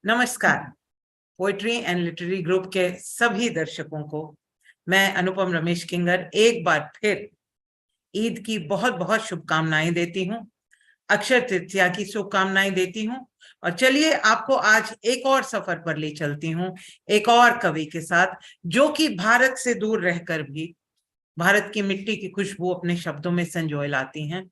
नमस्कार। Poetry and literary group के सभी दर्शकों को मैं अनुपम रमेश किंगर एक बार फिर ईद की बहुत बहुत शुभकामनाएं देती हूँ, अक्षय तृतीया की शुभकामनाएं देती हूँ। और चलिए आपको आज एक और सफर पर ले चलती हूँ, एक और कवि के साथ, जो कि भारत से दूर रहकर भी भारत की मिट्टी की खुशबू अपने शब्दों में संजोए लाती हैं।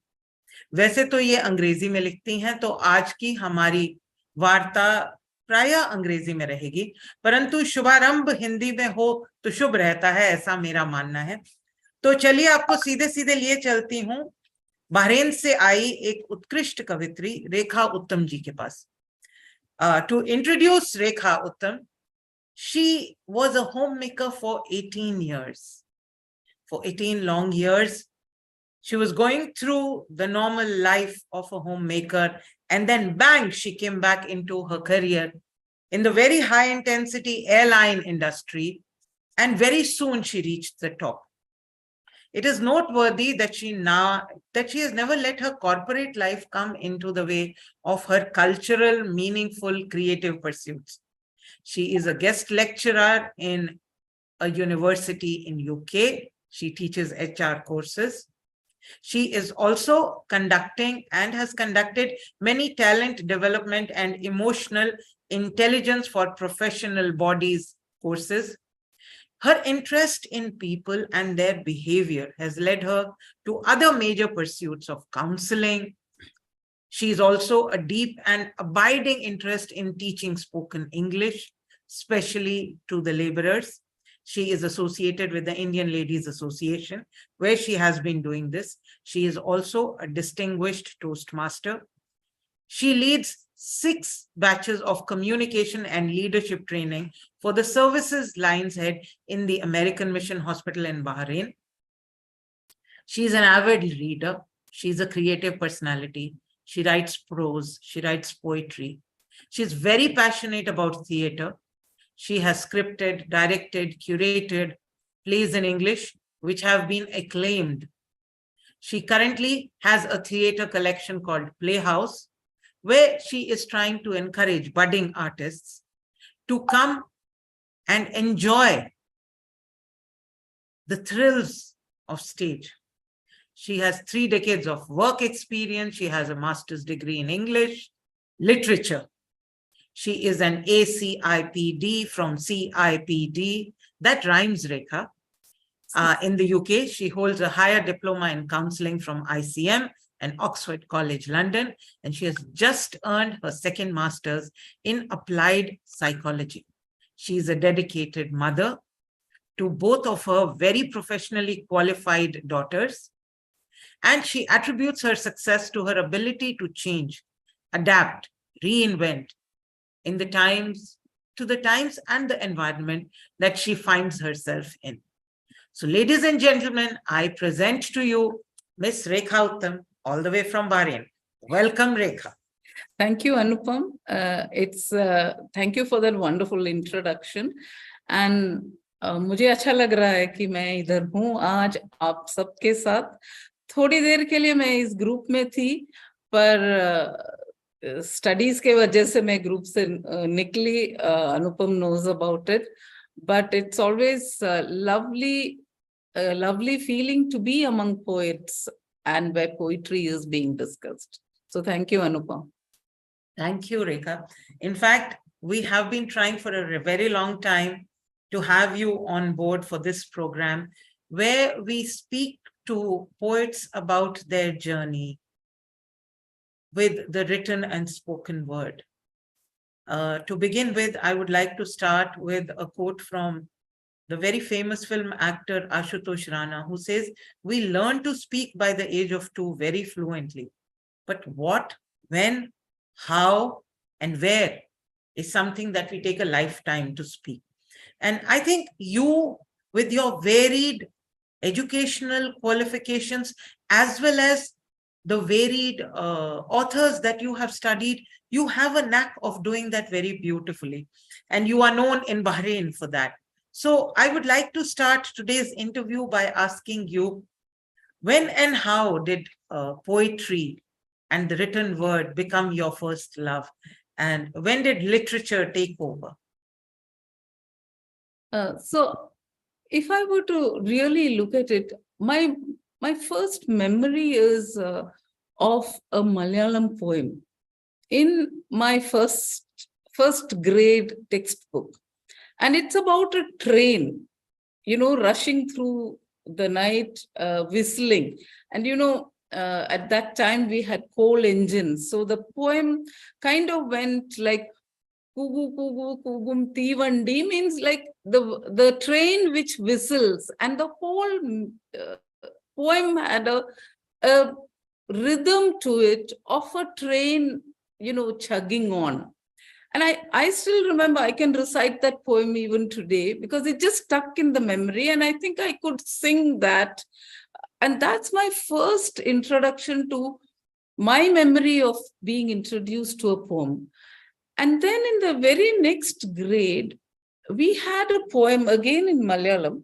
वैसे तो ये अंग्रेजी में लिखती हैं, तो आज की हमारी वार्ता प्रायः अंग्रेजी में रहेगी, परंतु शुभारंभ हिंदी में हो तो शुभ रहता है, ऐसा मेरा मानना है। तो चलिए आपको सीधे सीधे लिए चलती हूँ बहरीन से आई एक उत्कृष्ट कवित्री रेखा उत्तम जी के पास। टू इंट्रोड्यूस रेखा उत्तम, she was a homemaker for 18 years. For 18 long years, she was going through the normal life of a homemaker, and then bang, she came back into her career in the very high intensity airline industry, and very soon she reached the top. It is noteworthy that she has never let her corporate life come into the way of her cultural, meaningful, creative pursuits. She is a guest lecturer in a university in UK. She teaches HR courses. She is also conducting and has conducted many talent development and emotional intelligence for professional bodies courses. Her interest in people and their behavior has led her to other major pursuits of counseling. She is also a deep and abiding interest in teaching spoken English, especially to the laborers. She is associated with the Indian Ladies Association, where she has been doing this. She is also a distinguished Toastmaster. She leads 6 batches of communication and leadership training for the services lines head in the American Mission Hospital in Bahrain. She is an avid reader. She's a creative personality. She writes prose. She writes poetry. She's very passionate about theater. She has scripted, directed, curated plays in English, which have been acclaimed. She currently has a theater collection called Playhouse, where she is trying to encourage budding artists to come and enjoy the thrills of stage. She has 3 decades of work experience. She has a master's degree in English literature. She is an ACIPD from CIPD. That rhymes, Rekha. In the UK, she holds a higher diploma in counseling from ICM and Oxford College London, and she has just earned her 2nd master's in applied psychology. She is a dedicated mother to both of her very professionally qualified daughters, and she attributes her success to her ability to change, adapt, reinvent in the times, to the times and the environment that she finds herself in. So, ladies and gentlemen, I present to you Miss Rekha Uttam, all the way from Bahrain. Welcome, Rekha. Thank you, Anupam. Thank you for that wonderful introduction. And मुझे अच्छा लग रहा है कि मैं इधर हूँ आज आप सबके साथ। थोड़ी देर के लिए मैं इस ग्रुप में थी, पर स्टडीज के वजह से मैं ग्रुप से निकली। अनुपम knows about it, but it's always lovely feeling to be among poets and where poetry is being discussed. So thank you, Anupam. Thank you, Rekha. In fact, we have been trying for a very long time to have you on board for this program, where we speak to poets about their journey with the written and spoken word. To begin with, I would like to start with a quote from the very famous film actor Ashutosh Rana, who says, "We learn to speak by the age of 2 very fluently, but what, when, how, and where is something that we take a lifetime to speak." And I think you, with your varied educational qualifications, as well as the varied authors that you have studied, you have a knack of doing that very beautifully. And you are known in Bahrain for that. So I would like to start today's interview by asking you, when and how did poetry and the written word become your first love? And when did literature take over? So if I were to really look at it, my first memory is of a Malayalam poem in my first grade textbook. And it's about a train, rushing through the night, whistling. And, at that time we had coal engines. So the poem kind of went like, Kugu Kugu Kugum Tivandi means like the train which whistles, and the whole poem had a rhythm to it of a train, chugging on. And I still remember, I can recite that poem even today because it just stuck in the memory, and I think I could sing that. And that's my first introduction to my memory of being introduced to a poem. And then in the very next grade, we had a poem again in Malayalam,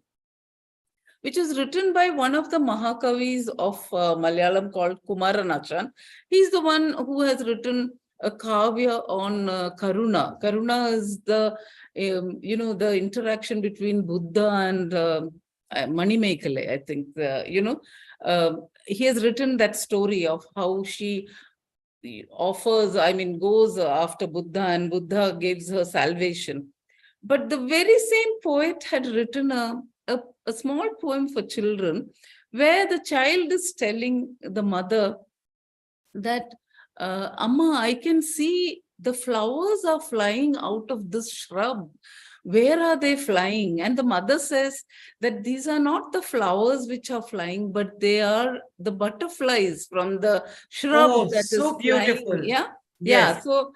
which was written by one of the Mahakavis of Malayalam called Kumaranachan. He's the one who has written a Kavya on Karuna. Karuna is the, the interaction between Buddha and Manimekale, I think. He has written that story of how she goes after Buddha, and Buddha gives her salvation. But the very same poet had written a small poem for children where the child is telling the mother that, Amma, I can see the flowers are flying out of this shrub. Where are they flying? And the mother says that these are not the flowers which are flying, but they are the butterflies from the shrub that so is beautiful. Flying. Yeah. Yes. Yeah, so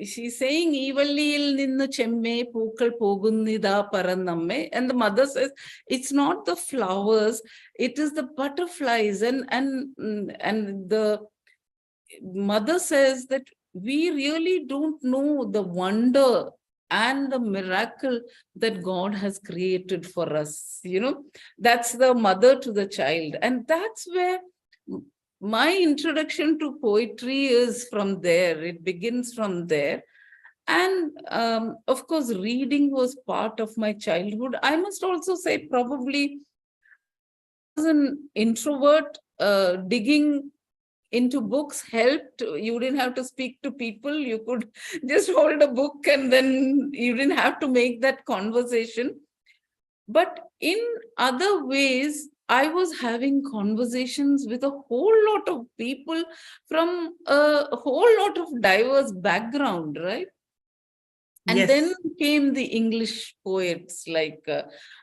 she's saying, Ivalliyil ninnu chemme pookal pogunnida parannamme, and the mother says, it's not the flowers, it is the butterflies. And the mother says that we really don't know the wonder and the miracle that God has created for us. That's the mother to the child. And that's where my introduction to poetry is from there. It begins from there. And of course, reading was part of my childhood. I must also say, probably as an introvert, digging into books helped. You didn't have to speak to people. You could just hold a book, and then you didn't have to make that conversation. But in other ways, I was having conversations with a whole lot of people from a whole lot of diverse background, right? And Yes. then came the English poets like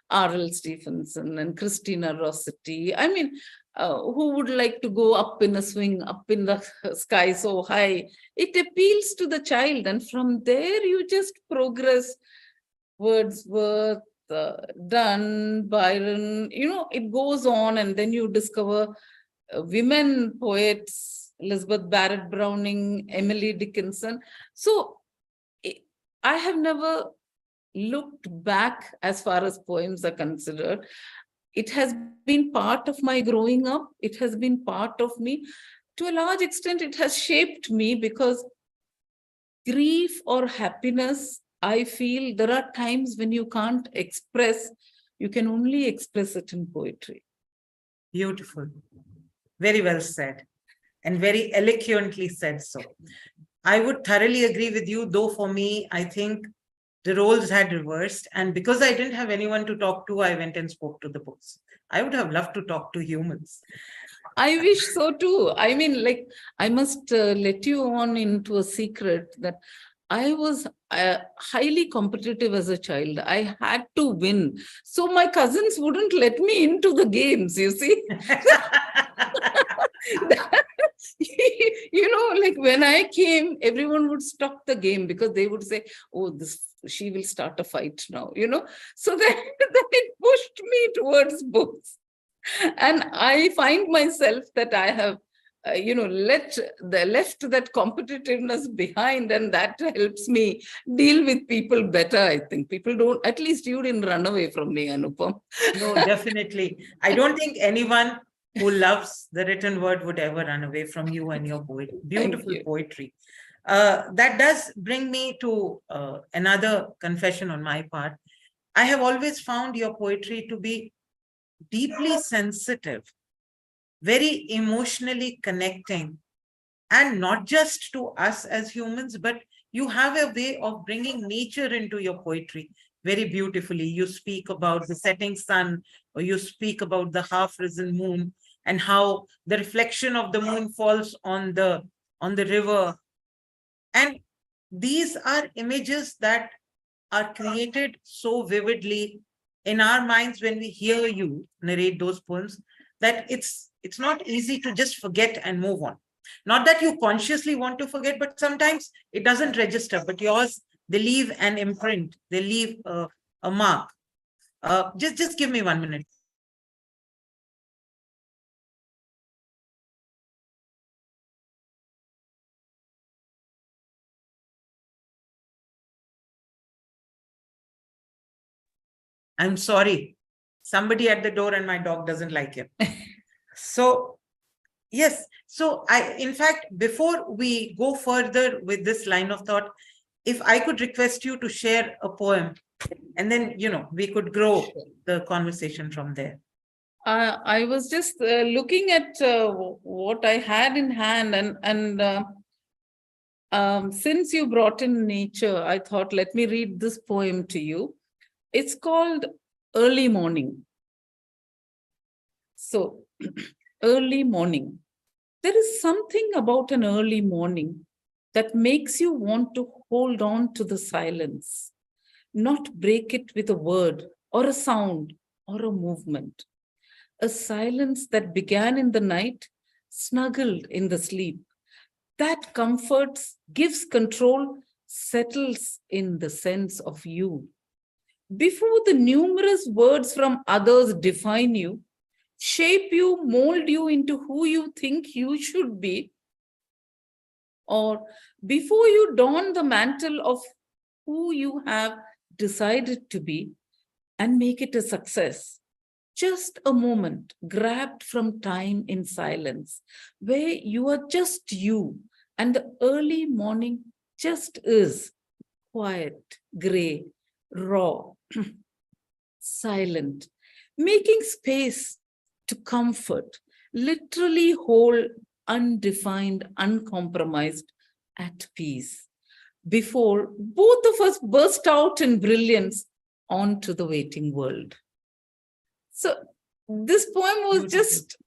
R.L. Stevenson and Christina Rossetti. I mean, who would like to go up in a swing, up in the sky so high? It appeals to the child. And from there, you just progress. Wordsworth, Donne, Byron, it goes on. And then you discover women poets, Elizabeth Barrett Browning, Emily Dickinson. So I have never looked back as far as poems are considered. It has been part of my growing up. It has been part of me. To a large extent, it has shaped me, because grief or happiness, I feel there are times when you can't express, you can only express it in poetry. Beautiful. Very well said, and very eloquently said so. I would thoroughly agree with you, though for me, I think the roles had reversed. And because I didn't have anyone to talk to, I went and spoke to the books. I would have loved to talk to humans. I wish so too. I mean, like, I must let you on into a secret that I was highly competitive as a child. I had to win. So my cousins wouldn't let me into the games, you see. Like when I came, everyone would stop the game because they would say, oh, she will start a fight now, So then it pushed me towards books. And I find myself that I have, left that competitiveness behind, and that helps me deal with people better, I think. People don't, at least you didn't run away from me, Anupam. No, definitely. I don't think anyone who loves the written word would ever run away from you and your beautiful poetry. That does bring me to another confession on my part. I have always found your poetry to be deeply sensitive, very emotionally connecting, and not just to us as humans, but you have a way of bringing nature into your poetry very beautifully. You speak about the setting sun, or you speak about the half-risen moon, and how the reflection of the moon falls on the river. And these are images that are created so vividly in our minds when we hear you narrate those poems, that it's not easy to just forget and move on. Not that you consciously want to forget, but sometimes it doesn't register. But yours, they leave an imprint, they leave a mark. Just give me 1 minute. I'm sorry. Somebody at the door and my dog doesn't like him. So, yes. So in fact, before we go further with this line of thought, if I could request you to share a poem, and then, we could grow the conversation from there. I was just looking at what I had in hand, and since you brought in nature, I thought, let me read this poem to you. It's called Early Morning. So, early morning. There is something about an early morning that makes you want to hold on to the silence, not break it with a word or a sound or a movement. A silence that began in the night, snuggled in the sleep. That comforts, gives control, settles in the sense of you. Before the numerous words from others define you, shape you, mold you into who you think you should be, or before you don the mantle of who you have decided to be and make it a success, just a moment grabbed from time in silence, where you are just you and the early morning just is quiet, gray, raw, silent, making space to comfort, literally whole, undefined, uncompromised, at peace, before both of us burst out in brilliance onto the waiting world. So this poem was just,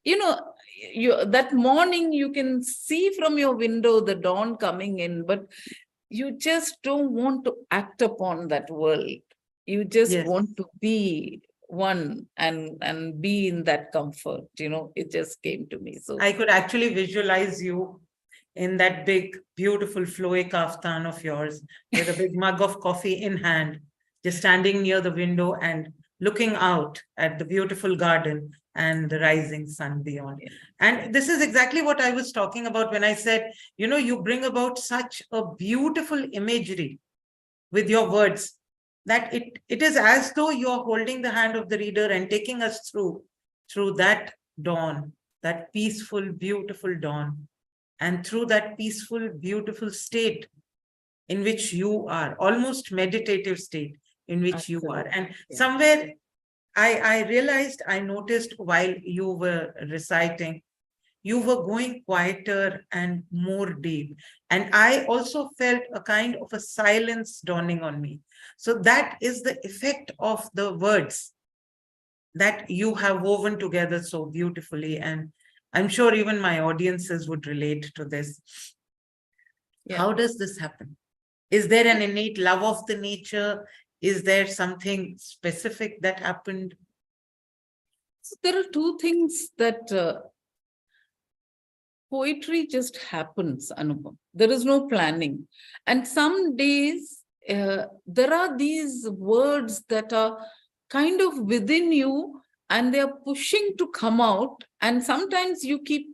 that morning you can see from your window the dawn coming in, but you just don't want to act upon that world. You just want to be one and be in that comfort. It just came to me. So I could actually visualize you in that big, beautiful flowy kaftan of yours with a big mug of coffee in hand, just standing near the window and looking out at the beautiful garden and the rising sun beyond. And this is exactly what I was talking about when I said, you bring about such a beautiful imagery with your words, that it is as though you're holding the hand of the reader and taking us through that dawn, that peaceful, beautiful dawn, and through that peaceful, beautiful state in which you are, almost meditative state in which you are. And somewhere I realized, I noticed while you were reciting, you were going quieter and more deep. And I also felt a kind of a silence dawning on me. So that is the effect of the words that you have woven together so beautifully. And I'm sure even my audiences would relate to this. How does this happen? Is there an innate love of the nature? Is there something specific that happened? So there are two things that poetry just happens, Anupam. There is no planning. And some days there are these words that are kind of within you and they are pushing to come out. And sometimes you keep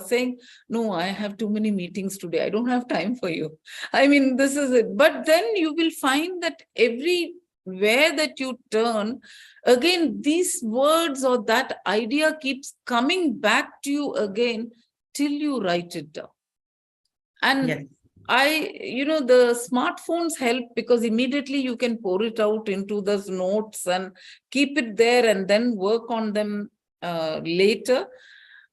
saying, no, I have too many meetings today. I don't have time for you. I mean, this is it. But then you will find that everywhere that you turn, again, these words or that idea keeps coming back to you again till you write it down. And the smartphones help because immediately you can pour it out into those notes and keep it there and then work on them later.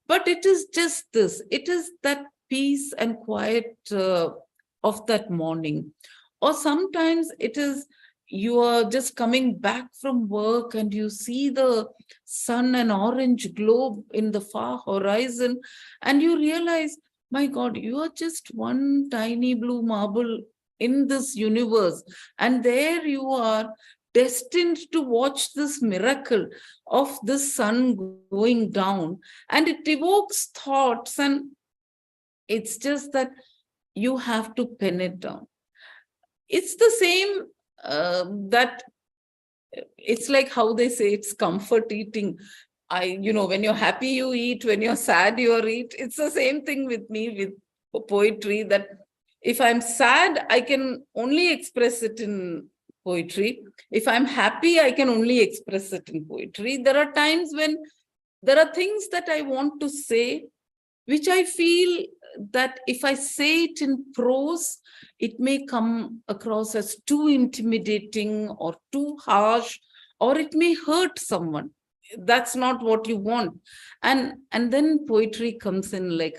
But it is just this, it is that peace and quiet of that morning. Or sometimes it is you are just coming back from work and you see the sun, an orange globe in the far horizon, and you realize, my God, you are just one tiny blue marble in this universe. And there you are, destined to watch this miracle of the sun going down. And it evokes thoughts, and it's just that you have to pen it down. It's the same that it's like how they say it's comfort eating. When you're happy, you eat. When you're sad, you eat. It's the same thing with me with poetry, that if I'm sad, I can only express it in poetry. If I'm happy, I can only express it in poetry. There are times when there are things that I want to say, which I feel that if I say it in prose, it may come across as too intimidating or too harsh, or it may hurt someone. That's not what you want. And then poetry comes in like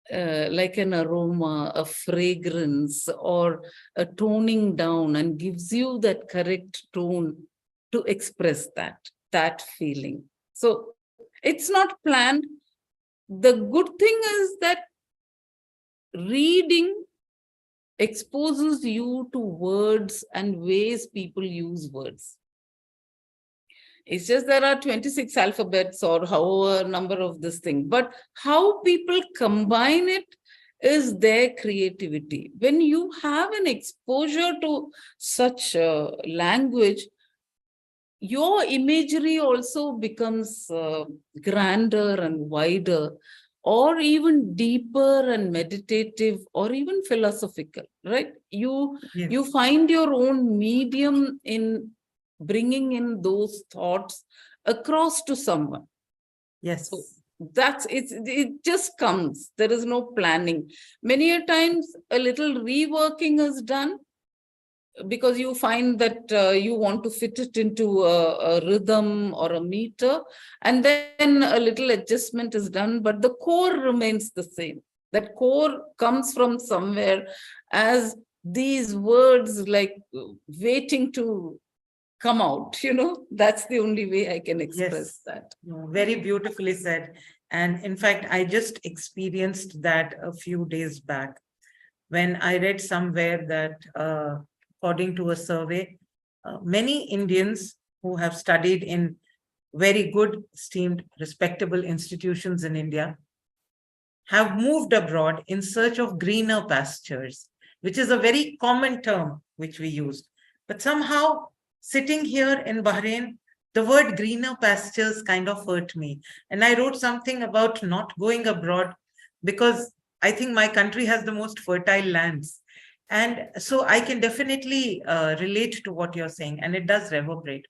an aroma, a fragrance, or a toning down, and gives you that correct tone to express that feeling. So it's not planned. The good thing is that reading exposes you to words and ways people use words. It's just there are 26 alphabets or however number of this thing, but how people combine it is their creativity. When you have an exposure to such language, your imagery also becomes grander and wider, or even deeper and meditative, or even philosophical, right? You find your own medium in bringing in those thoughts across to someone. Yes. So it just comes. There is no planning. Many a times a little reworking is done because you find that you want to fit it into a rhythm or a meter, and then a little adjustment is done, but the core remains the same. That core comes from somewhere as these words like waiting to come out, that's the only way I can express that. Very beautifully said. And in fact, I just experienced that a few days back when I read somewhere that according to a survey, many Indians who have studied in very good, esteemed, respectable institutions in India have moved abroad in search of greener pastures, which is a very common term which we use. But somehow, sitting here in Bahrain, the word greener pastures kind of hurt me. And I wrote something about not going abroad because I think my country has the most fertile lands. And so I can definitely relate to what you're saying, and it does reverberate.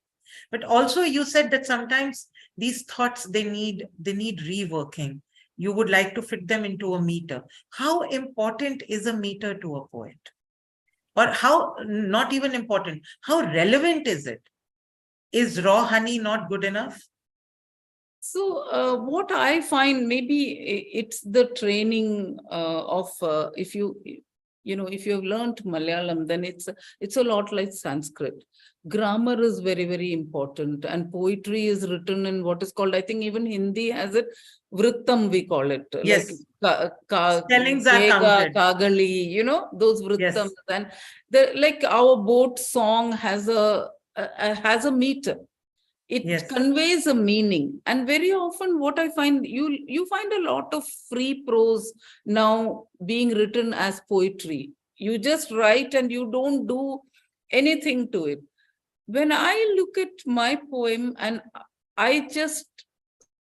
But also you said that sometimes these thoughts, they need reworking. You would like to fit them into a meter. How important is a meter to a poet? Or how, not even important, how relevant is it? Is raw honey not good enough? So what I find, maybe it's the training of if you have learned Malayalam, then it's a lot like Sanskrit. Grammar is very, very important, and poetry is written in what is called, I think even Hindi has it, Vrittam we call it. Yes. Like Spellings are counted. Kagali, those Vrittams. Yes. And like our boat song has a meter. It conveys a meaning. And very often what I find, you find a lot of free prose now being written as poetry. You just write and you don't do anything to it. When I look at my poem and I just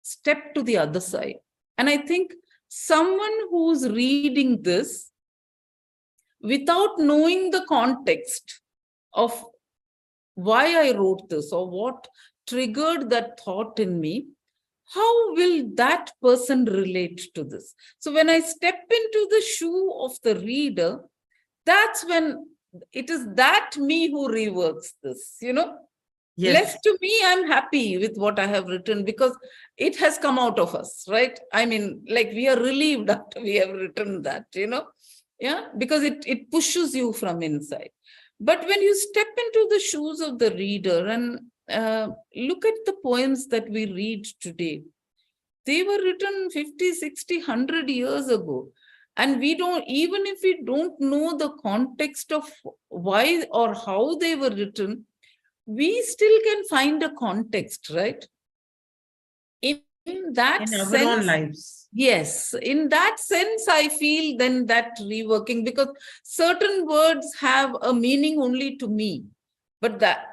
step to the other side, and I think someone who's reading this without knowing the context of why I wrote this or what triggered that thought in me, how will that person relate to this? So when I step into the shoe of the reader, that's when it is that me who reworks this, Yes. Less to me, I'm happy with what I have written because it has come out of us, right? I mean, like we are relieved after we have written that, yeah, because it pushes you from inside. But when you step into the shoes of the reader and look at the poems that we read today, they were written 50, 60, 100 years ago. And we don't, even if we don't know the context of why or how they were written, we still can find a context, right? In that In our sense, own lives. Yes, in that sense, I feel then that reworking, because certain words have a meaning only to me. But that,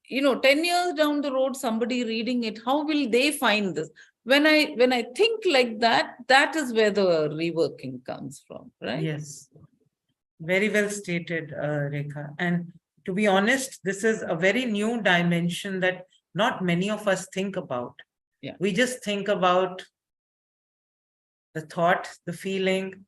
10 years down the road, somebody reading it, how will they find this? When I think like that, that is where the reworking comes from, right? Yes. Very well stated, Rekha. And to be honest, this is a very new dimension that not many of us think about. Yeah. We just think about the thought, the feeling,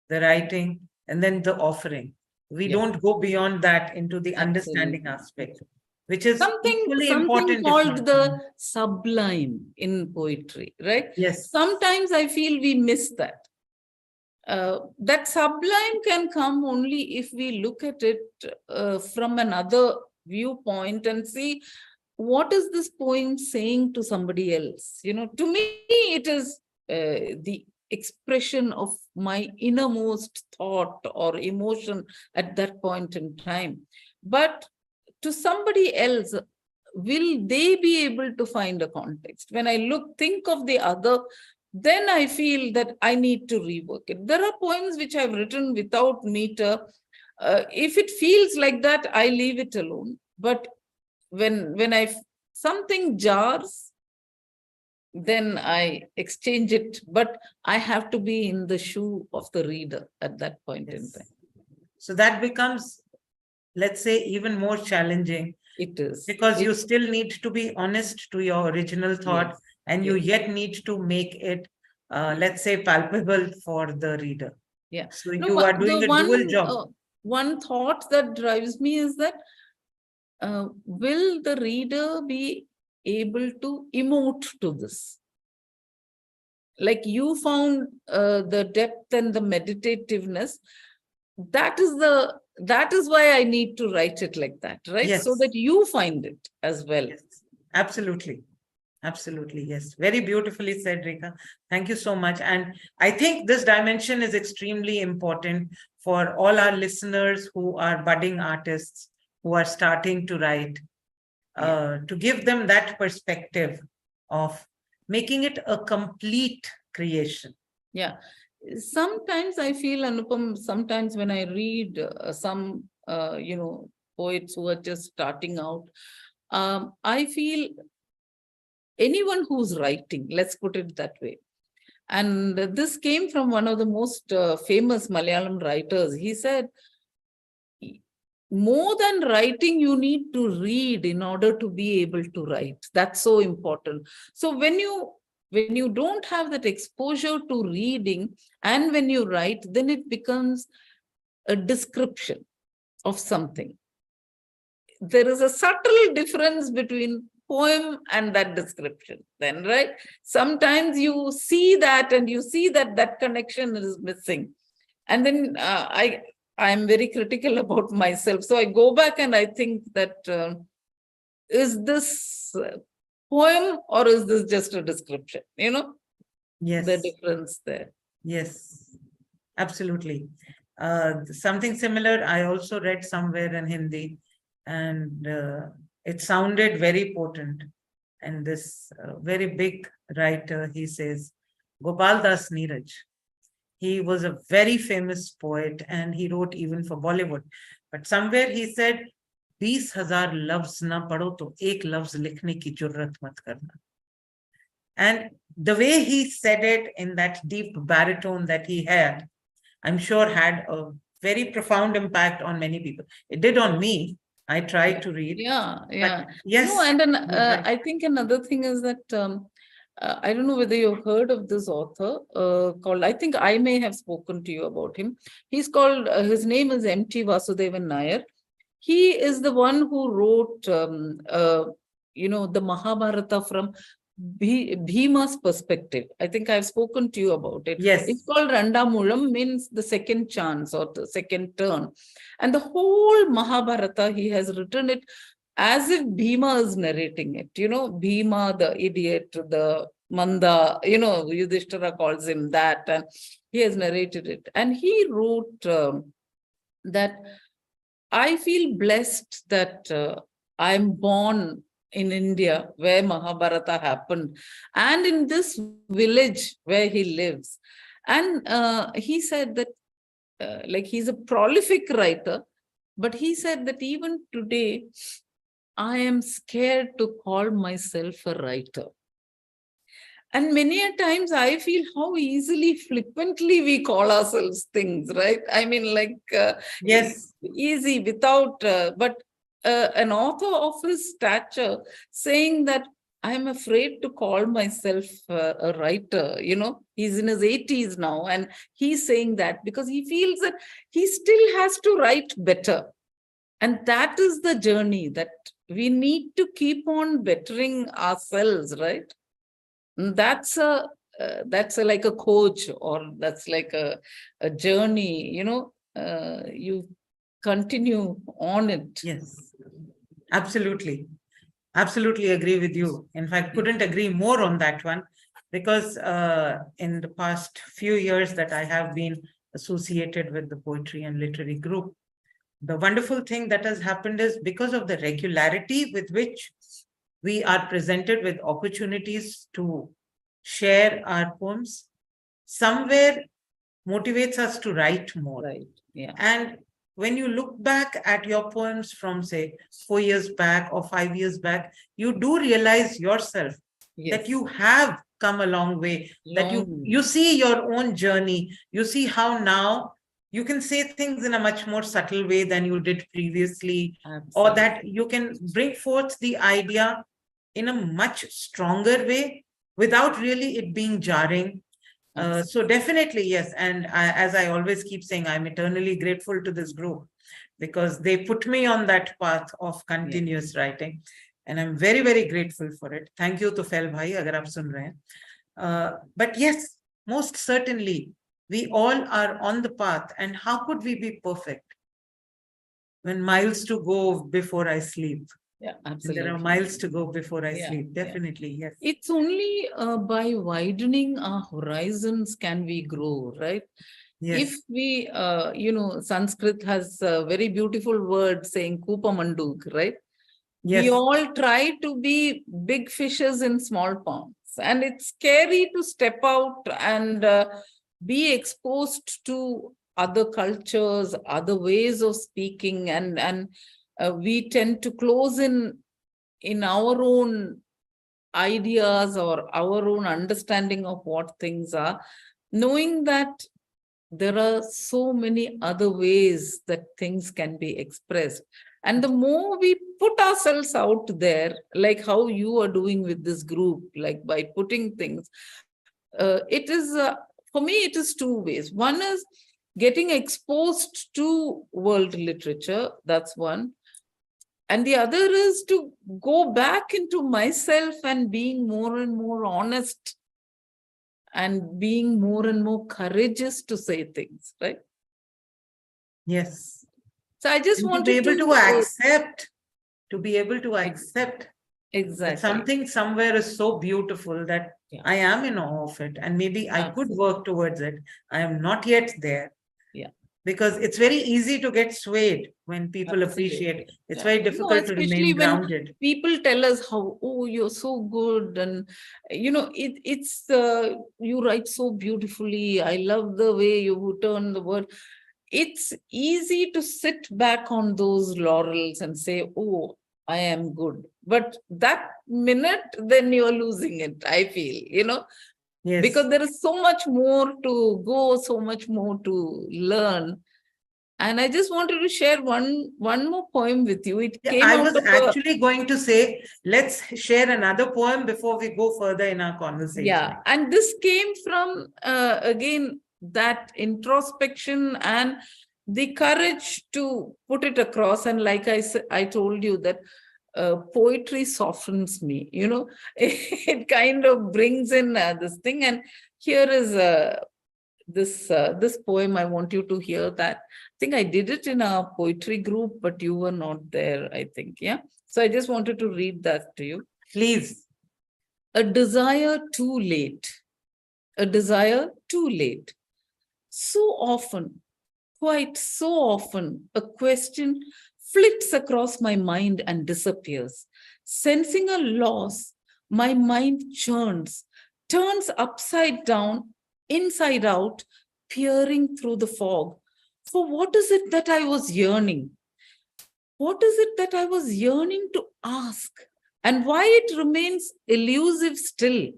the writing, and then the offering. We don't go beyond that into the understanding aspect, which is equally important. Called the sublime in poetry, right? Yes. Sometimes I feel we miss that. That sublime can come only if we look at it from another viewpoint and see what is this poem saying to somebody else. To me, it is the expression of my innermost thought or emotion at that point in time. But to somebody else, will they be able to find a context? When I think of the other, then I feel that I need to rework it. There are poems which I've written without meter. If it feels like that, I leave it alone. But when something jars, then I exchange it. But I have to be in the shoe of the reader at that point in time. So that becomes, let's say, even more challenging. It is. Because you still need to be honest to your original thought, and you yet need to make it, let's say, palpable for the reader. Yeah. So you are doing a dual job. One thought that drives me is that, will the reader be able to emote to this? Like you found the depth and the meditativeness. That is why I need to write it like that, right? Yes. So that you find it as well. Yes. Absolutely. Absolutely. Yes. Very beautifully said, Rekha. Thank you so much. And I think this dimension is extremely important for all our listeners who are budding artists, who are starting to write, to give them that perspective of making it a complete creation. Yeah. Sometimes I feel, Anupam, sometimes when I read some, poets who are just starting out, I feel anyone who's writing, let's put it that way. And this came from one of the most famous Malayalam writers. He said, more than writing, you need to read in order to be able to write. That's so important. So when you don't have that exposure to reading, and when you write, then it becomes a description of something. There is a subtle difference between poem and that description then, right? Sometimes you see that and you see that connection is missing. And then I'm very critical about myself. So I go back and I think that, is this poem or is this just a description? Yes. The difference there. Yes, absolutely. Something similar I also read somewhere in Hindi, and it sounded very potent. And this very big writer, he says, Gopal Das Neeraj. He was a very famous poet and he wrote even for Bollywood. But somewhere he said, 20,000 लफ्ज ना पढ़ो तो एक लफ्ज लिखने की जुर्रत मत करना. And the way he said it in that deep baritone that he had, I'm sure had a very profound impact on many people. It did on me. I tried to read. Yeah. Yes. No, and then I think another thing is that I don't know whether you've heard of this author called, I think I may have spoken to you about him. He's called, his name is M.T. Vasudevan Nair. He is the one who wrote, the Mahabharata from Bhima's perspective. I think I've spoken to you about it. Yes. It's called Randamulam, means the second chance or the second turn. And the whole Mahabharata, he has written it as if Bhima is narrating it. Bhima, the idiot, the Manda, Yudhishthira calls him that, and he has narrated it. And he wrote that I feel blessed that I'm born in India where Mahabharata happened, and in this village where he lives. And he said that he's a prolific writer, but he said that even today, I am scared to call myself a writer. And many a times I feel how easily, flippantly we call ourselves things, right? I mean, yes, easy without, but an author of his stature saying that I'm afraid to call myself a writer, he's in his 80s now, and he's saying that because he feels that he still has to write better. And that is the journey that we need to keep on bettering ourselves, right? That's like a coach, or that's like a journey, you continue on it. Yes, absolutely. Absolutely agree with you. In fact, couldn't agree more on that one, because in the past few years that I have been associated with the poetry and literary group, the wonderful thing that has happened is because of the regularity with which we are presented with opportunities to share our poems, somewhere motivates us to write more. Right. Yeah. And when you look back at your poems from, say, 4 years back or 5 years back, you do realize yourself that you have come a long way, that you see your own journey, you see how now you can say things in a much more subtle way than you did previously. Absolutely. Or that you can bring forth the idea in a much stronger way without really it being jarring. So definitely, yes. And as I always keep saying, I'm eternally grateful to this group because they put me on that path of continuous writing. And I'm very, very grateful for it. Thank you, Tufail Bhai, agar aap sun rahe hain. But yes, most certainly, we all are on the path. And how could we be perfect when miles to go before I sleep? Yeah, absolutely. And there are miles to go before I sleep. Definitely, yes. It's only by widening our horizons can we grow, right? Yes. If we, Sanskrit has a very beautiful word saying Kupa Manduk, right? Yes. We all try to be big fishes in small ponds. And it's scary to step out and be exposed to other cultures, other ways of speaking, and we tend to close in our own ideas or our own understanding of what things are, knowing that there are so many other ways that things can be expressed. And the more we put ourselves out there, like how you are doing with this group, like by putting things, it is, for me, it is two ways. One is getting exposed to world literature, that's one. And the other is to go back into myself and being more and more honest and being more and more courageous to say things, right? Yes. So I just want to be able to accept, exactly, that something somewhere is so beautiful that I am in awe of it, and maybe I could work towards it. I am not yet there. Yeah. Because it's very easy to get swayed when people appreciate. It's very difficult to remain grounded. People tell us how, oh, you're so good, and it's you write so beautifully. I love the way you turn the word. It's easy to sit back on those laurels and say, oh, I am good. But that minute, then you're losing it, I feel, Yes. Because there is so much more to go, so much more to learn. And I just wanted to share one more poem with you. It Yeah, came I out was of actually going to say, let's share another poem before we go further in our conversation. Yeah, and this came from, again, that introspection and the courage to put it across. And like I said, I told you that poetry softens me, you know, it kind of brings in this thing. And here is this poem. I want you to hear that. I think I did it in a poetry group, but you were not there, I think. Yeah. So I just wanted to read that to you. Please. A desire too late. A desire too late. So often, quite so often, a question flits across my mind and disappears. Sensing a loss, my mind churns, turns upside down, inside out, peering through the fog. For what is it that I was yearning? What is it that I was yearning to ask? And why it remains elusive still?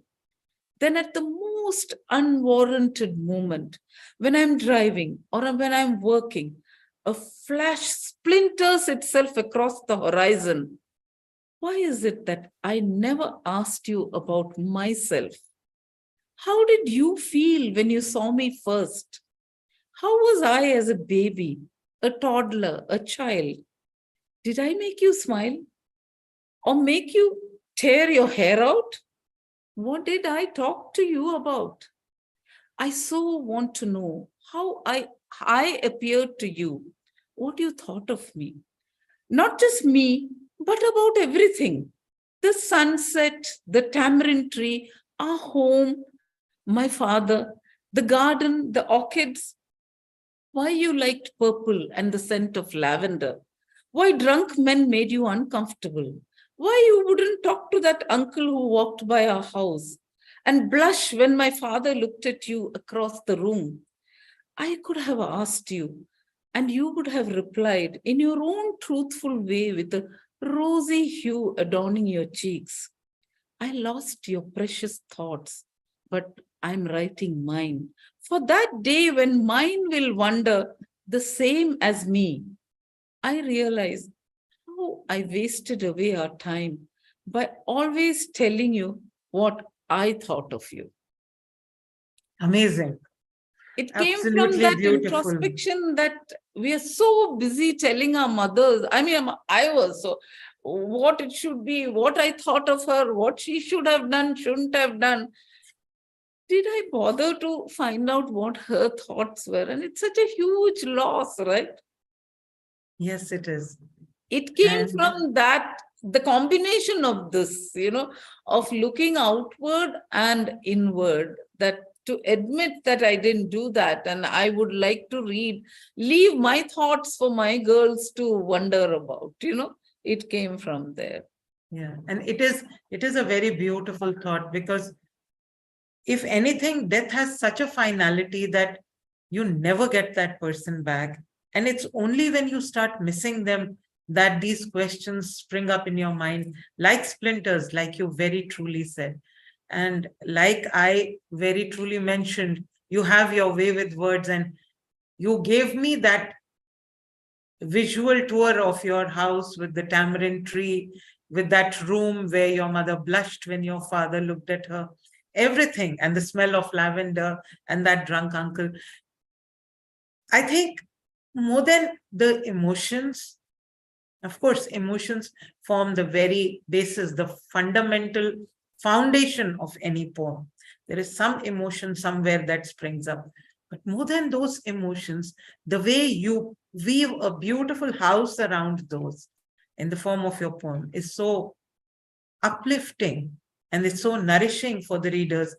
Then at the most unwarranted moment, when I'm driving or when I'm working, a flash splinters itself across the horizon. Why is it that I never asked you about myself? How did you feel when you saw me first? How was I as a baby, a toddler, a child? Did I make you smile or make you tear your hair out? What did I talk to you about? I so want to know how I appeared to you, what you thought of me. Not just me, but about everything. The sunset, the tamarind tree, our home, my father, the garden, the orchids. Why you liked purple and the scent of lavender. Why drunk men made you uncomfortable. Why you wouldn't talk to that uncle who walked by our house and blush when my father looked at you across the room. I could have asked you, and you would have replied in your own truthful way with a rosy hue adorning your cheeks. I lost your precious thoughts, but I'm writing mine. For that day when mine will wonder the same as me, I realize how I wasted away our time by always telling you what I thought of you. Amazing. It came Absolutely from that beautiful. introspection that we are so busy telling our mothers. I mean, I was so what it should be, what I thought of her, what she should have done, shouldn't have done. Did I bother to find out what her thoughts were? And it's such a huge loss, right? Yes, it is. It came from that, the combination of this, you know, of looking outward and inward, that to admit that I didn't do that and I would like to leave my thoughts for my girls to wonder about, you know, it came from there. Yeah, and it is a very beautiful thought, because if anything, death has such a finality that you never get that person back. And it's only when you start missing them that these questions spring up in your mind like splinters, like you very truly said. And like I very truly mentioned, you have your way with words, and you gave me that visual tour of your house with the tamarind tree, with that room where your mother blushed when your father looked at her, everything, and the smell of lavender and that drunk uncle. I think more than the emotions, of course, emotions form the very basis, the fundamental foundation of any poem. There is some emotion somewhere that springs up. But more than those emotions, the way you weave a beautiful house around those in the form of your poem is so uplifting, and it's so nourishing for the readers.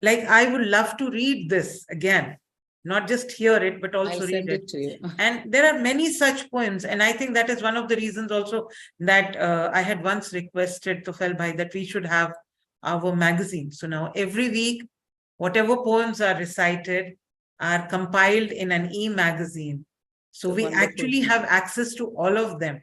Like, I would love to read this again, not just hear it, but also read it. To you. And there are many such poems. And I think that is one of the reasons also that I had once requested Tufel Bhai that we should have our magazine. So now every week, whatever poems are recited are compiled in an e-magazine. So we actually have access to all of them.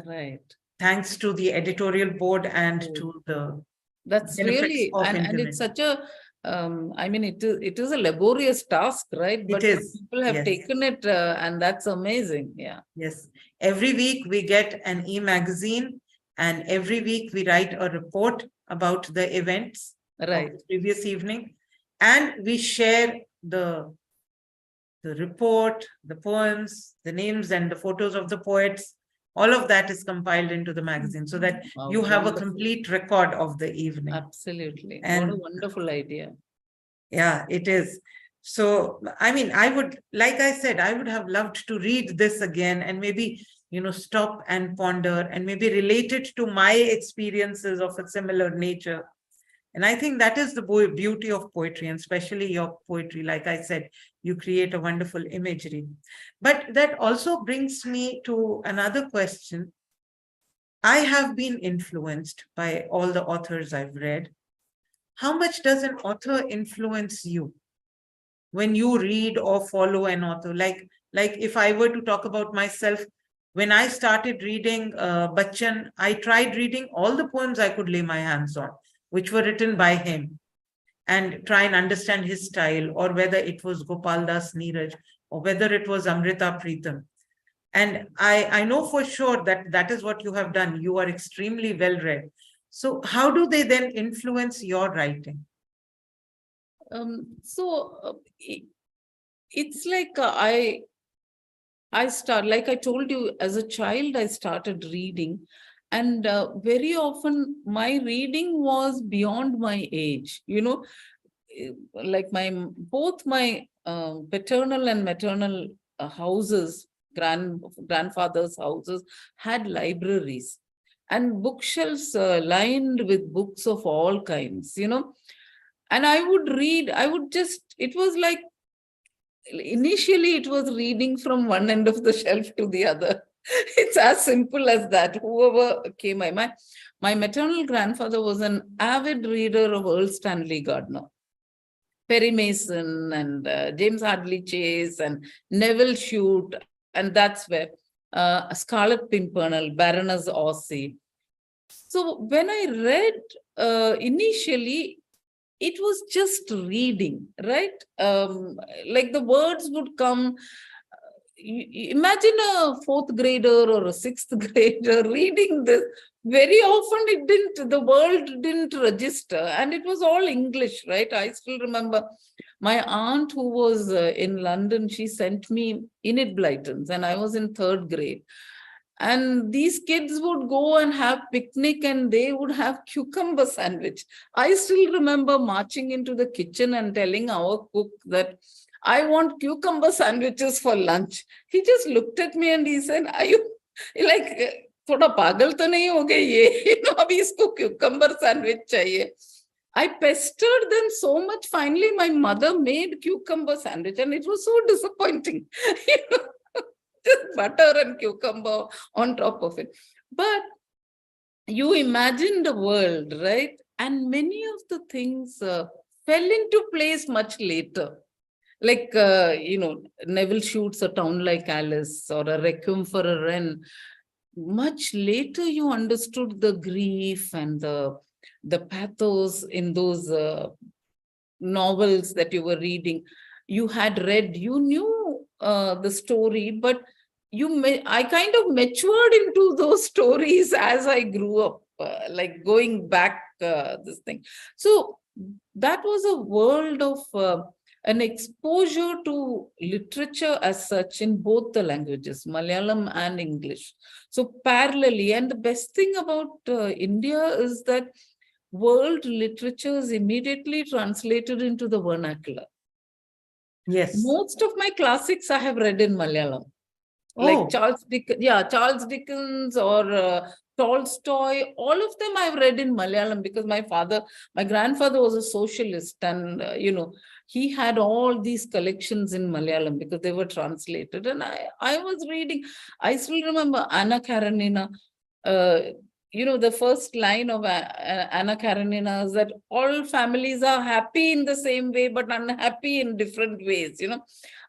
Right. Thanks to the editorial board and to the that's really, and it's such a I mean, it is a laborious task, right? But It is. people have Yes. taken it, and that's amazing. Yeah. Yes. Every week we get an e-magazine, and every week we write a report about the events Right. of the previous evening, and we share the report, the poems, the names and the photos of the poets. All of that is compiled into the magazine so that you have a complete record of the evening. Absolutely. And what a wonderful idea. Yeah, it is. So, I mean, I would, like I said, I would have loved to read this again and maybe, stop and ponder and maybe relate it to my experiences of a similar nature. And I think that is the beauty of poetry, and especially your poetry. Like I said, you create a wonderful imagery. But that also brings me to another question. I have been influenced by all the authors I've read. How much does an author influence you when you read or follow an author? Like if I were to talk about myself, when I started reading Bachchan, I tried reading all the poems I could lay my hands on, which were written by him, and try and understand his style, or whether it was Gopal Das Neeraj, or whether it was Amrita Pritam. And I know for sure that that is what you have done. You are extremely well read. So how do they then influence your writing? It's like like I told you, as a child, I started reading, and very often my reading was beyond my age. Like both my paternal and maternal houses, grandfather's houses, had libraries and bookshelves lined with books of all kinds. And I would read. It was like, initially it was reading from one end of the shelf to the other. It's as simple as that. Whoever came, my maternal grandfather was an avid reader of Earl Stanley Gardner, Perry Mason, and James Hadley Chase, and Neville Shute, and that's where Scarlet Pimpernel, Baroness Orsi. So when I read initially, it was just reading, right? Like the words would come. Imagine a fourth grader or a sixth grader reading this. Very often the world didn't register, and it was all English, right? I still remember my aunt, who was in London, she sent me Enid Blyton's, and I was in third grade. And these kids would go and have picnic, and they would have cucumber sandwich. I still remember marching into the kitchen and telling our cook that I want cucumber sandwiches for lunch. He just looked at me and he said, are you like, thoda pagal to nahi ho gayi ye? Abhi isko cucumber sandwich chahiye. I pestered them so much. Finally, my mother made cucumber sandwich, and it was so disappointing. Just butter and cucumber on top of it. But you imagine the world, right? And many of the things fell into place much later. Like, Neville Shute's A Town Like Alice, or A Requiem for a Wren. Much later, you understood the grief and the pathos in those novels that you were reading. You had read, you knew the story, but I kind of matured into those stories as I grew up, like going back this thing. So that was a world of an exposure to literature as such in both the languages, Malayalam and English. So parallelly, and the best thing about India is that world literature is immediately translated into the vernacular. Yes. Most of my classics I have read in Malayalam. Like Charles Dickens or Tolstoy, all of them I've read in Malayalam, because my grandfather was a socialist, and he had all these collections in Malayalam because they were translated, and I was reading. I still remember Anna Karenina. The first line of Anna Karenina is that all families are happy in the same way, but unhappy in different ways.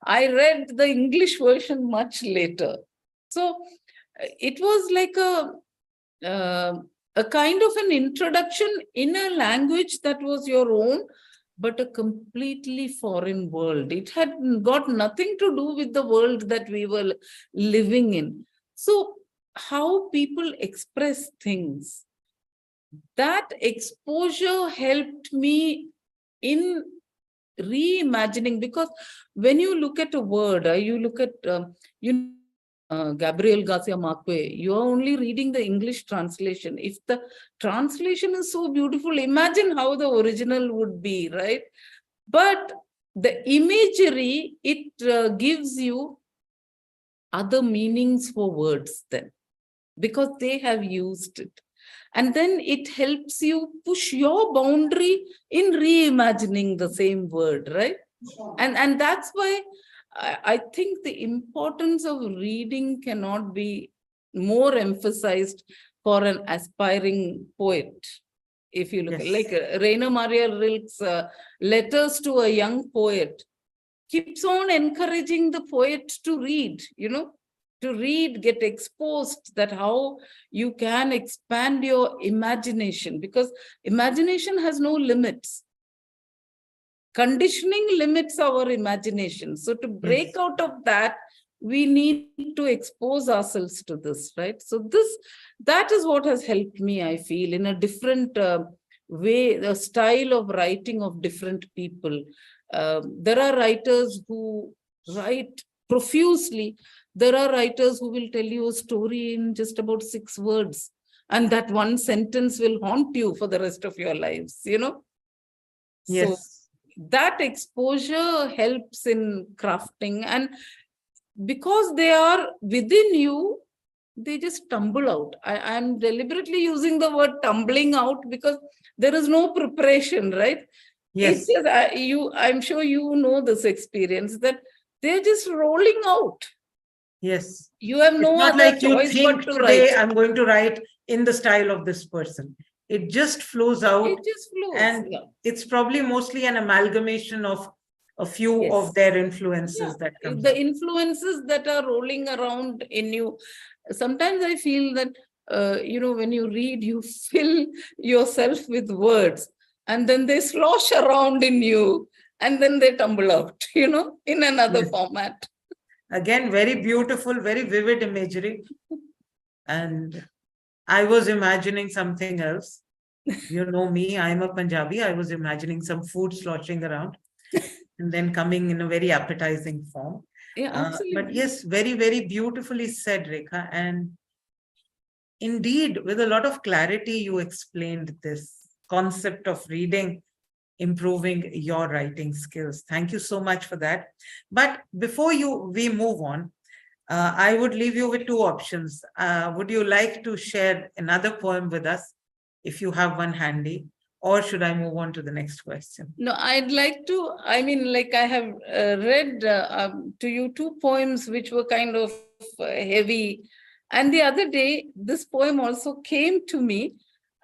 I read the English version much later. So it was like a kind of an introduction in a language that was your own, but a completely foreign world. It had got nothing to do with the world that we were living in. So how people express things, that exposure helped me in reimagining, because when you look at a word, you look at Gabriel Garcia Marquez, you are only reading the English translation. If the translation is so beautiful, imagine how the original would be, right? But the imagery, it gives you other meanings for words then, because they have used it. And then it helps you push your boundary in reimagining the same word, right? And that's why I think the importance of reading cannot be more emphasized for an aspiring poet. If you look at, like Rainer Maria Rilke's letters to a young poet, keeps on encouraging the poet to read, to read, get exposed, that how you can expand your imagination, because imagination has no limits. Conditioning limits our imagination. So to break out of that, we need to expose ourselves to this, right? So that is what has helped me, I feel, in a different way, the style of writing of different people. There are writers who write profusely. There are writers who will tell you a story in just about 6 words, and that one sentence will haunt you for the rest of your lives, So that exposure helps in crafting, and because they are within you, they just tumble out. I'm deliberately using the word tumbling out because there is no preparation, right? Yes. It's just, I'm sure you know this experience, that they're just rolling out. Yes. You have no other like choice you think but to today write. I'm going to write in the style of this person. It just flows out. It just flows. And it's probably mostly an amalgamation of a few of their influences that come. The influences that are rolling around in you. Sometimes I feel that, when you read, you fill yourself with words, and then they slosh around in you, and then they tumble out, in another format. Again, very beautiful, very vivid imagery. And I was imagining something else. You know me, I'm a Punjabi. I was imagining some food sloshing around and then coming in a very appetizing form. Yeah, absolutely. But yes, very, very beautifully said, Rekha. And indeed, with a lot of clarity, you explained this concept of reading, improving your writing skills. Thank you so much for that. But before we move on, I would leave you with 2 options. Would you like to share another poem with us, if you have one handy, or should I move on to the next question? No, I'd like to, I have read to you 2 poems which were kind of heavy. And the other day, this poem also came to me,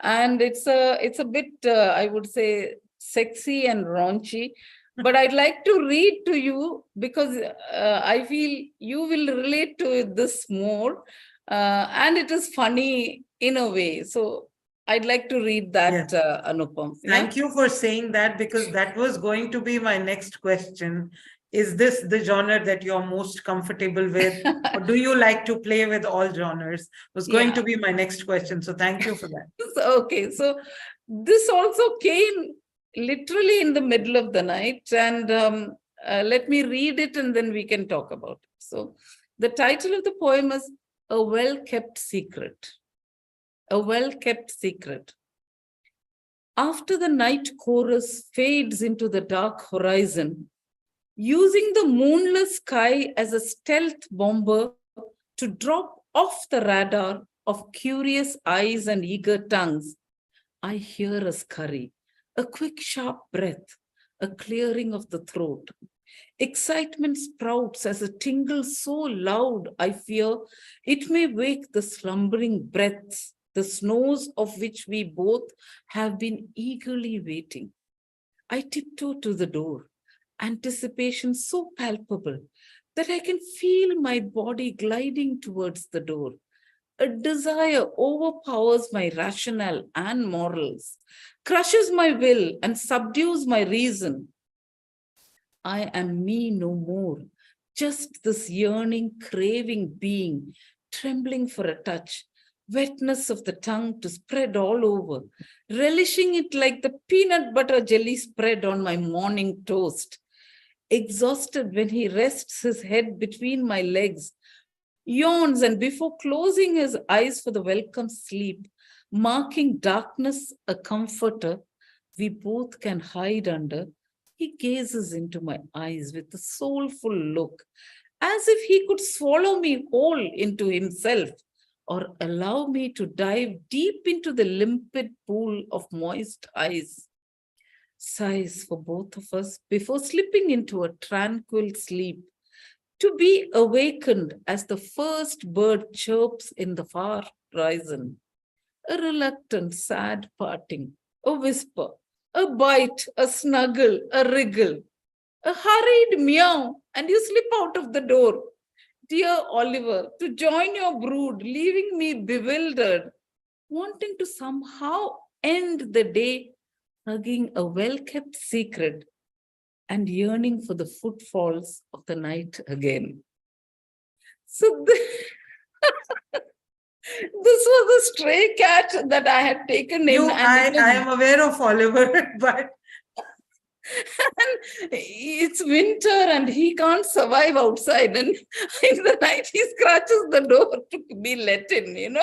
and it's a bit, I would say, sexy and raunchy. But I'd like to read to you because I feel you will relate to this more. And it is funny in a way. So I'd like to read that, Anupam. Thank you for saying that, because that was going to be my next question. Is this the genre that you're most comfortable with? Or do you like to play with all genres? Was going to be my next question. So thank you for that. Okay. So this also came literally in the middle of the night. And let me read it and then we can talk about it. So the title of the poem is A Well-Kept Secret. A well-kept secret. After the night chorus fades into the dark horizon, using the moonless sky as a stealth bomber to drop off the radar of curious eyes and eager tongues, I hear a scurry, a quick, sharp breath, a clearing of the throat. Excitement sprouts as a tingle so loud, I fear it may wake the slumbering breaths, the snows of which we both have been eagerly waiting. I tiptoe to the door, anticipation so palpable that I can feel my body gliding towards the door. A desire overpowers my rationale and morals, crushes my will and subdues my reason. I am me no more, just this yearning, craving being, trembling for a touch, wetness of the tongue to spread all over, relishing it like the peanut butter jelly spread on my morning toast. Exhausted when he rests his head between my legs, yawns, and before closing his eyes for the welcome sleep, marking darkness a comforter we both can hide under, he gazes into my eyes with a soulful look, as if he could swallow me whole into himself or allow me to dive deep into the limpid pool of moist eyes. Sighs for both of us before slipping into a tranquil sleep, to be awakened as the first bird chirps in the far horizon. A reluctant, sad parting, a whisper, a bite, a snuggle, a wriggle, a hurried meow, and you slip out of the door. Dear Oliver, to join your brood, leaving me bewildered, wanting to somehow end the day, hugging a well-kept secret, and yearning for the footfalls of the night again. So this was a stray cat that I had taken in. I am aware of Oliver, but and it's winter and he can't survive outside. And in the night, he scratches the door to be let in.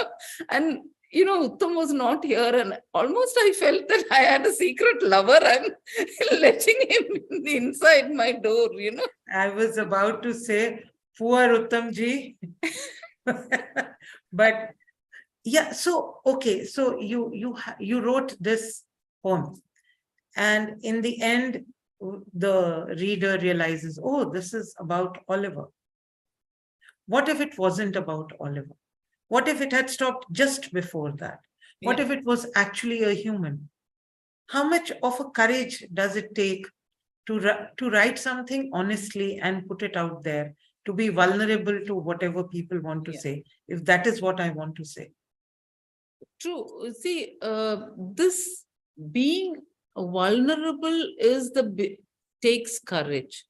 And Uttam was not here, and almost I felt that I had a secret lover. I'm letting him inside my door. I was about to say, poor Uttam ji. But yeah, so okay, so you wrote this poem, and in the end, the reader realizes, oh, this is about Oliver. What if it wasn't about Oliver? What if it had stopped just before that? What if it was actually a human? How much of a courage does it take to write something honestly and put it out there, to be vulnerable to whatever people want to say, if that is what I want to say? True. See, this being vulnerable takes courage.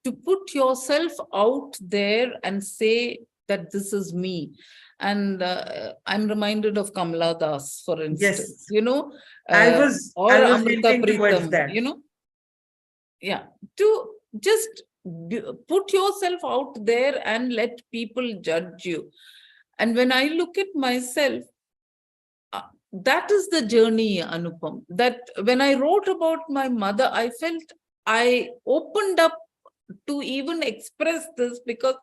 To put yourself out there and say that this is me. And I'm reminded of Kamala Das, for instance. Yes. I was Amrita towards Pritam, that. Yeah. To just put yourself out there and let people judge you. And when I look at myself, that is the journey, Anupam. That when I wrote about my mother, I felt I opened up to even express this, because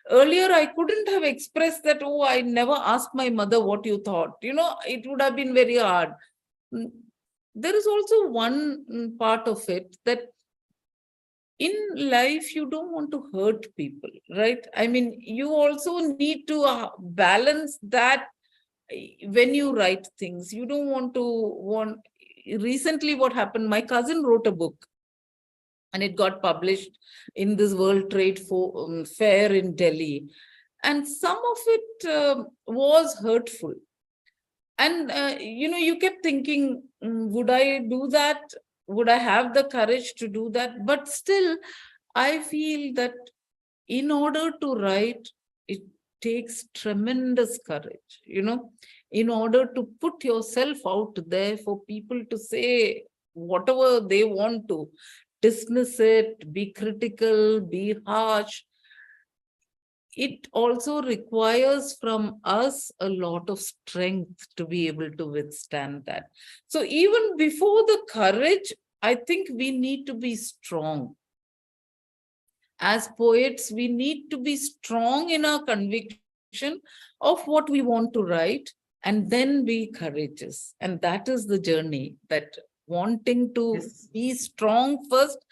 earlier I couldn't have expressed that. Oh, I never asked my mother what you thought. It would have been very hard. There is also one part of it that in life, you don't want to hurt people, right? I mean, you also need to balance that when you write things. You don't want. Recently, what happened, my cousin wrote a book and it got published in this World Trade Fair in Delhi. And some of it was hurtful. And, you kept thinking, would I do that? Would I have the courage to do that? But still, I feel that in order to write, it takes tremendous courage, in order to put yourself out there for people to say whatever they want to, dismiss it, be critical, be harsh. It also requires from us a lot of strength to be able to withstand that. So even before the courage, I think we need to be strong. As poets, we need to be strong in our conviction of what we want to write, and then be courageous. And that is the journey, that wanting to be strong first.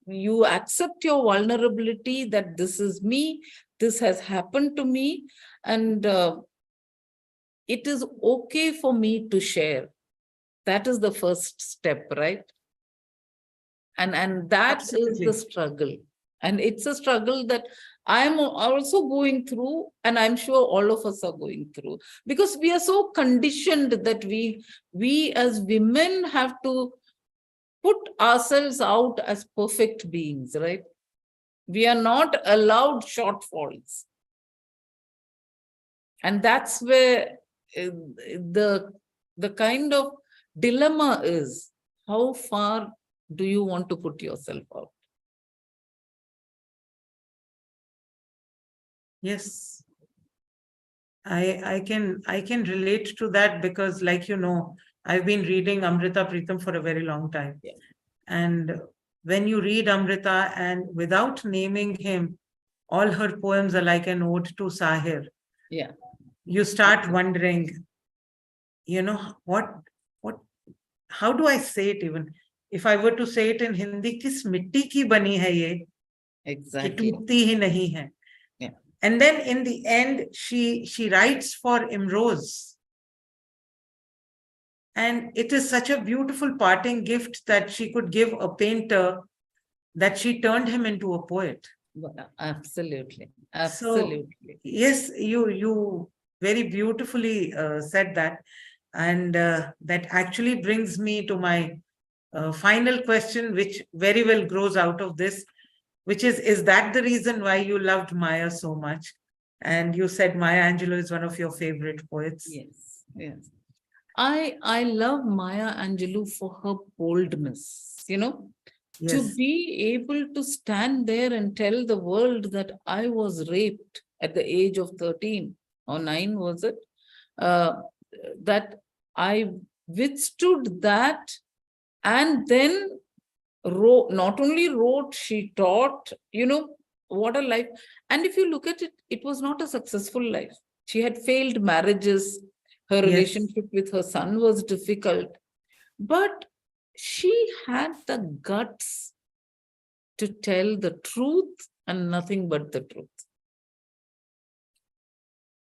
You accept your vulnerability, that this is me, this has happened to me, and it is okay for me to share. That is the first step, right? And that Absolutely. Is the struggle. And it's a struggle that I'm also going through, and I'm sure all of us are going through, because we are so conditioned that we as women have to put ourselves out as perfect beings, right? We are not allowed shortfalls. And that's where the kind of dilemma is, how far do you want to put yourself out? Yes, I can relate to that, because, like, I've been reading Amrita Pritam for a very long time. Yeah. And when you read Amrita, and without naming him, all her poems are like an ode to Sahir. Yeah. You start wondering, what how do I say it even? If I were to say it in Hindi, kis mitti ki bani hai ye? Exactly. Ki tootti hi nahi hai. Yeah. And then in the end, she writes for Imroz. And it is such a beautiful parting gift that she could give a painter, that she turned him into a poet. Absolutely. So, Absolutely. yes, you very beautifully said that. And that actually brings me to my final question, which very well grows out of this, which is that the reason why you loved Maya so much? And you said Maya Angelou is one of your favorite poets. Yes, yes. I love Maya Angelou for her boldness, Yes. to be able to stand there and tell the world that I was raped at the age of 13 or 9, was it? That I withstood that, and then wrote, not only wrote, she taught, what a life. And if you look at it, it was not a successful life. She had failed marriages. Her Yes. relationship with her son was difficult. But she had the guts to tell the truth and nothing but the truth.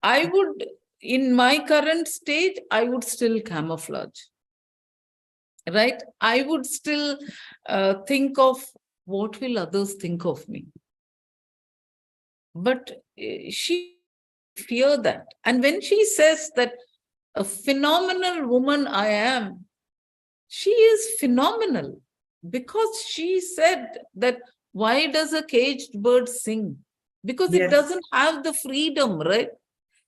I would, in my current stage, I would still camouflage. Right? I would still think of, what will others think of me? But she fear that. And when she says that a phenomenal woman I am, she is phenomenal, because she said that, why does a caged bird sing? Because Yes. it doesn't have the freedom, right?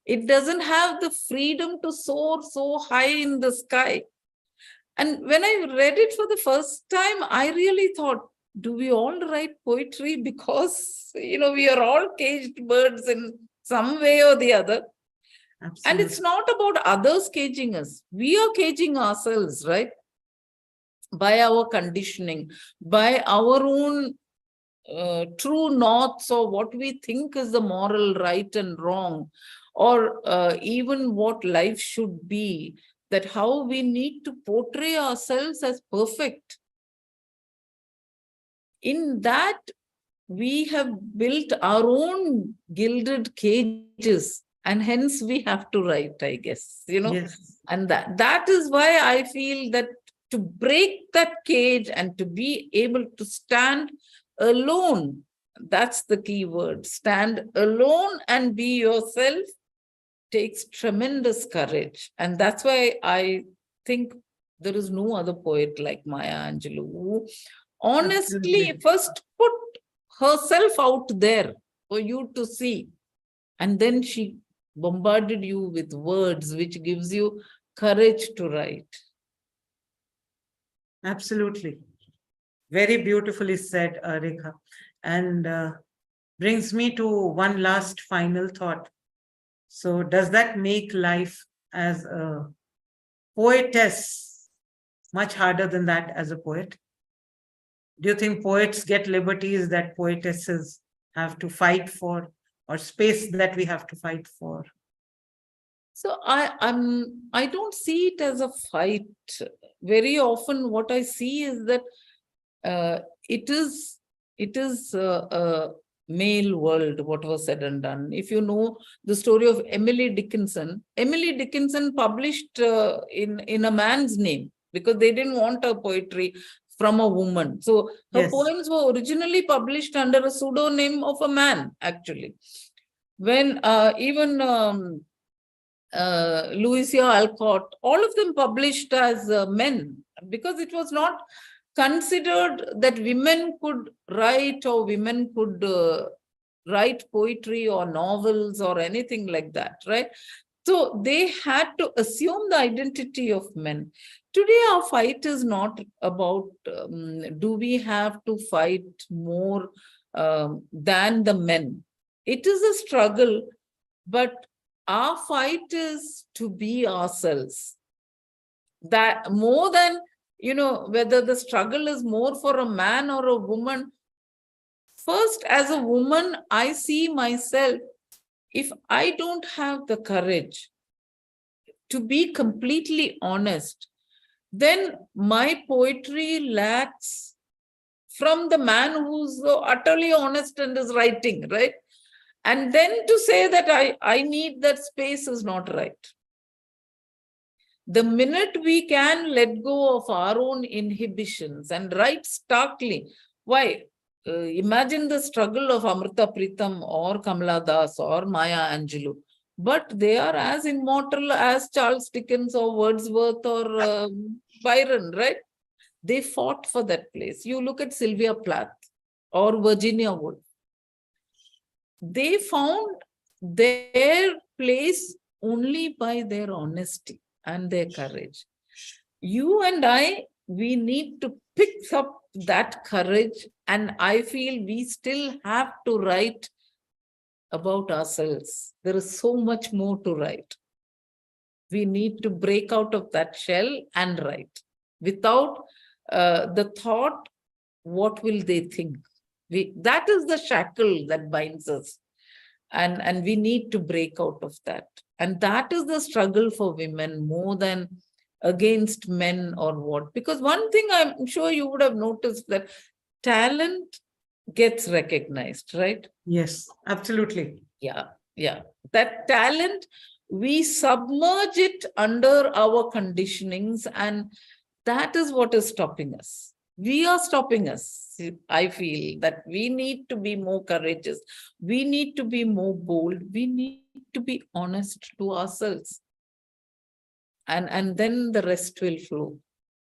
It doesn't have the freedom to soar so high in the sky. And when I read it for the first time, I really thought, do we all write poetry because, we are all caged birds in some way or the other? Absolutely. And it's not about others caging us. We are caging ourselves, right? By our conditioning, by our own true norths, or what we think is the moral right and wrong, or even what life should be, that how we need to portray ourselves as perfect. In that, we have built our own gilded cages, and hence we have to write, I guess, Yes. And that is why I feel that to break that cage and to be able to stand alone, that's the key word, stand alone and be yourself, takes tremendous courage. And that's why I think there is no other poet like Maya Angelou, who honestly first put herself out there for you to see, and then she bombarded you with words which gives you courage to write. Absolutely. Very beautifully said, Rekha. And brings me to one last final thought. So does that make life as a poetess much harder than that as a poet? Do you think poets get liberties that poetesses have to fight for, or space that we have to fight for? So I don't see it as a fight. Very often what I see is that it is a male world, what was said and done. If you know the story of Emily Dickinson published in a man's name, because they didn't want her poetry from a woman. So her Yes. poems were originally published under a pseudonym of a man, actually. When even Louisa Alcott, all of them published as men, because it was not considered that women could write or women could write poetry or novels or anything like that, right? So they had to assume the identity of men. Today, our fight is not about do we have to fight more than the men. It is a struggle, but our fight is to be ourselves. That more than, whether the struggle is more for a man or a woman. First, as a woman, I see myself, if I don't have the courage to be completely honest, then my poetry lacks from the man who's so utterly honest and is writing, right? And then to say that I need that space is not right. The minute we can let go of our own inhibitions and write starkly, why? Imagine the struggle of Amrita Pritam or Kamala Das or Maya Angelou. But they are as immortal as Charles Dickens or Wordsworth or Byron, right? They fought for that place. You look at Sylvia Plath or Virginia Woolf. They found their place only by their honesty and their courage. You and I, we need to pick up that courage, and I feel we still have to write about ourselves. There is so much more to write. We need to break out of that shell and write. Without the thought, what will they think? That is the shackle that binds us. And we need to break out of that. And that is the struggle for women more than against men or what. Because one thing I'm sure you would have noticed, that talent gets recognized, right? Yes, absolutely. Yeah. That talent, we submerge it under our conditionings, and that is what is stopping us. We are stopping us. I feel that we need to be more courageous. We need to be more bold. We need to be honest to ourselves. And then the rest will flow.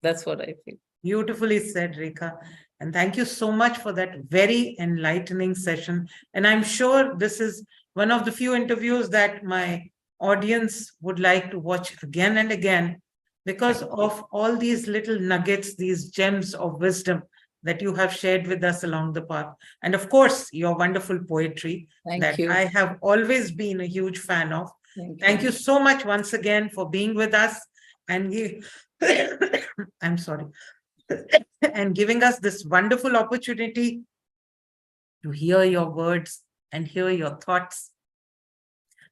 That's what I feel. Beautifully said, Rekha. And thank you so much for that very enlightening session. And I'm sure this is one of the few interviews that my audience would like to watch again and again, because of all these little nuggets, these gems of wisdom that you have shared with us along the path. And of course, your wonderful poetry Thank you. I have always been a huge fan of. Thank you so much once again for being with us and I'm sorry, and giving us this wonderful opportunity to hear your words and hear your thoughts.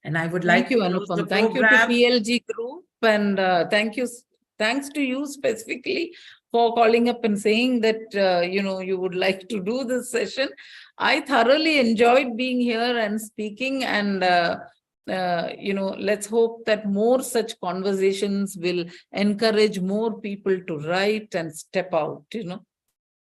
And I would like to Anupam. Thank you to PLG group, and thanks to you specifically for calling up and saying that you would like to do this session. I thoroughly enjoyed being here and speaking, and let's hope that more such conversations will encourage more people to write and step out.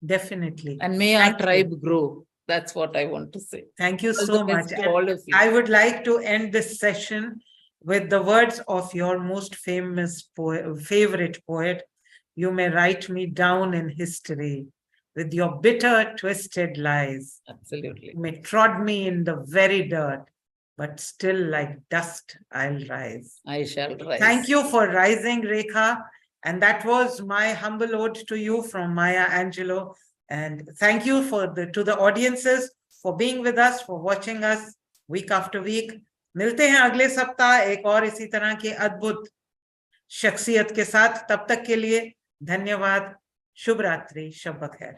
Definitely. And may our tribe grow. That's what I want to say. Thank you so much. All of you. I would like to end this session with the words of your most famous favorite poet. You may write me down in history with your bitter, twisted lies. Absolutely. You may trod me in the very dirt, but still like dust I'll rise. I shall rise. Thank you for rising, Rekha. And that was my humble ode to you from Maya Angelou. And thank you to the audiences for being with us, for watching us week after week. मिलते हैं अगले सप्ताह एक और इसी तरह के अद्भुत शख्सियत के साथ. तब तक के लिए धन्यवाद. शुभ रात्रि, शब बखैर.